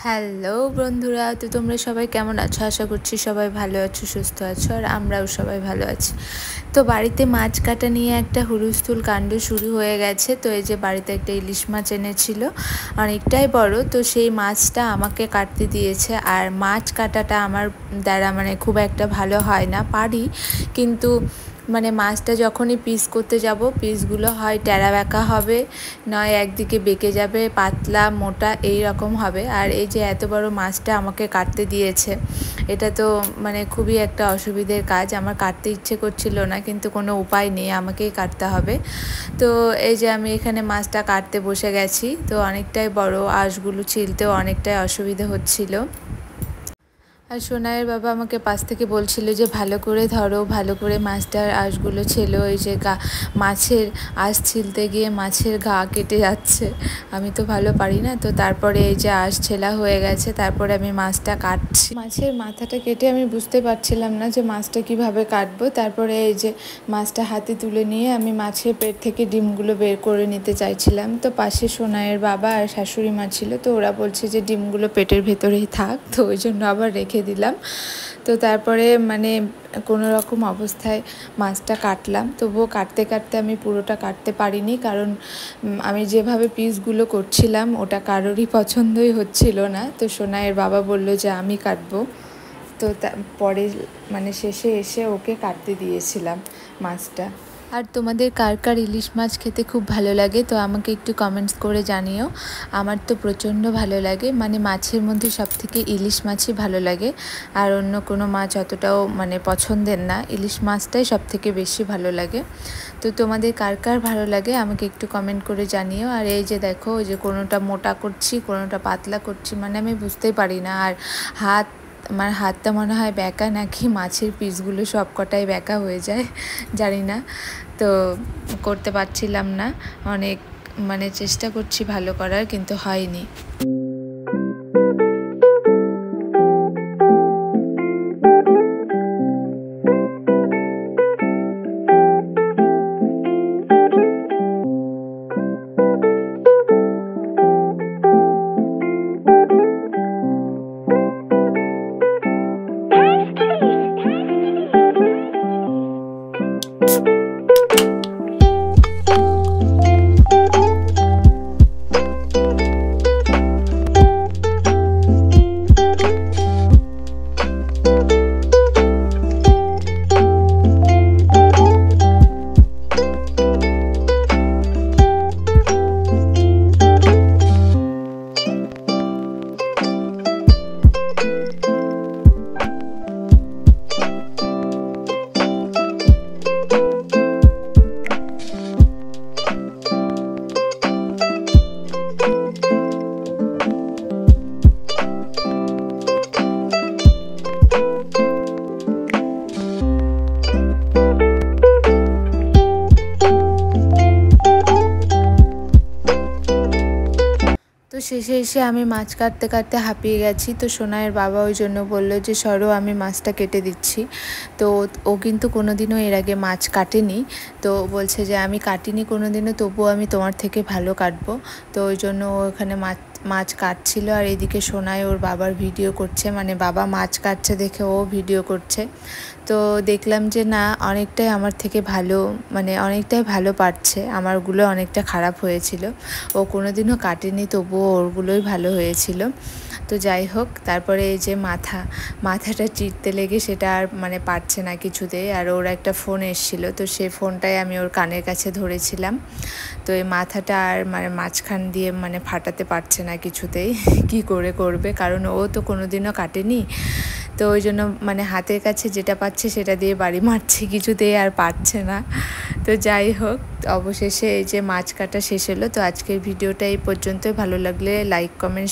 Hello বন্ধুরা, তো তোমরা সবাই কেমন আছো? আশা করছি সবাই ভালো আছো, সুস্থ আছো, আর আমরাও সবাই ভালো আছি। তো বাড়িতে মাছ কাটা নিয়ে একটা হুলস্থুল কাণ্ড শুরু হয়ে গেছে। তো এই যে বাড়িতে একটা ইলিশ মাছ এনেছিল, অনেকটাই বড়। তো সেই মাছটা আমাকে কাটতে দিয়েছে। আর মাছ কাটাটা আমার দ্বারা খুব একটা ভালো হয় না, পারি, কিন্তু মাছটা যখনই পিস করতে যাব, পিসগুলো হয় টেরা বেঁকা হবে, নয় একদিকে বেঁকে যাবে, পাতলা মোটা এই রকম হবে। আর এই যে এত বড় মাছটা আমাকে কাটতে দিয়েছে, এটা তো খুবই একটা অসুবিধের কাজ। আমার কাটতে ইচ্ছে করছিল না, কিন্তু কোনো উপায় নেই, আমাকেই কাটতে হবে। তো এই যে আমি এখানে মাছটা কাটতে বসে গেছি। তো অনেকটাই বড়, আঁশগুলো ছিলতেও অনেকটাই অসুবিধা হচ্ছিল। আর সোনাইয়ের বাবা আমাকে পাশ থেকে বলছিল যে ভালো করে ধরো, ভালো করে মাছটার আঁশগুলো ছেলো। এই যে মাছের আঁশ ছিলতে গিয়ে মাছের গা কেটে যাচ্ছে, আমি তো ভালো পারি না। তো তারপরে এই যে আঁশ ছেলা হয়ে গেছে, তারপরে আমি মাছটা কাটছি। মাছের মাথাটা কেটে আমি বুঝতে পারছিলাম না যে মাছটা কিভাবে কাটবো। তারপরে এই যে মাছটা হাতে তুলে নিয়ে আমি মাছের পেট থেকে ডিমগুলো বের করে নিতে চাইছিলাম। তো পাশে সোনাইয়ের বাবা আর শাশুড়ি মা ছিল, তো ওরা বলছে যে ডিমগুলো পেটের ভেতরেই থাক, তো ওই জন্য আবার রেখে দিলাম। তো তারপরে কোনো রকম অবস্থায় মাছটা কাটলাম। তবুও কাটতে কাটতে আমি পুরোটা কাটতে পারিনি, কারণ আমি যেভাবে পিসগুলো করছিলাম ওটা কারোরই পছন্দই হচ্ছিল না। তো সোনাইয়ের বাবা বলল যে আমি কাটবো। তো পরে শেষে এসে ওকে কাটতে দিয়েছিলাম মাছটা। আর তোমাদের কার কার ইলিশ মাছ খেতে খুব ভালো লাগে, তো আমাকে একটু কমেন্টস করে জানিও। আমার তো প্রচণ্ড ভালো লাগে, মাছের মধ্যে সবথেকে ইলিশ মাছই ভালো লাগে। আর অন্য কোনো মাছ অতটাও পছন্দের না, ইলিশ মাছটাই সবথেকে বেশি ভালো লাগে। তো তোমাদের কার কার ভালো লাগে আমাকে একটু কমেন্ট করে জানিও। আর এই যে দেখো, ওই যে কোনোটা মোটা করছি, কোনোটা পাতলা করছি, আমি বুঝতেই পারি না। আর আমার হাতটা মনে হয় বেঁকা, নাকি মাছের পিসগুলো সব কটাই বেঁকা হয়ে যায়, জানি না। তো করতে পারছিলাম না, অনেক চেষ্টা করছি ভালো করার, কিন্তু হয়নি। তো শেষে এসে আমি মাছ কাটতে কাটতে হাঁপিয়ে গেছি। তো সোনাইয়ের বাবা ওই জন্য বললো যে সরো, আমি মাছটা কেটে দিচ্ছি। তো ও কিন্তু কোনোদিনও এর আগে মাছ কাটেনি। তো বলছে যে আমি কাটিনি কোনোদিনও, তবুও আমি তোমার থেকে ভালো কাটবো। তো ওই জন্য ও ওখানে মাছ কাটছিল। আর এদিকে সোনাই ওর বাবার ভিডিও করছে, বাবা মাছ কাটছে দেখে ও ভিডিও করছে। তো দেখলাম যে না, অনেকটাই আমার থেকে ভালো, অনেকটাই ভালো পারছে, আমারগুলো অনেকটা খারাপ হয়েছিল। ও কোনোদিনও কাটেনি, তবুও ওরগুলোই ভালো হয়েছিল। তো যাই হোক, তারপরে এই যে মাথাটা চিরতে লেগে সেটা আর পারছে না কিছুতেই। আর ওর একটা ফোন এসেছিলো, তো সেই ফোনটাই আমি ওর কানের কাছে ধরেছিলাম। তো এই মাথাটা আর মাঝখান দিয়ে ফাটাতে পারছে না কিছুতেই, কি করে করবে, কারণ ও তো কোনোদিনও কাটেনি। তো ওই জন্য হাতের কাছে যেটা পাচ্ছে সেটা দিয়ে বাড়ি মারছে, কিছুতেই আর পারছে না। তো যাই হোক, অবশেষে এই যে মাছ কাটা শেষ হলো। তো আজকের ভিডিওটা এই পর্যন্তই। ভালো লাগলে লাইক, কমেন্ট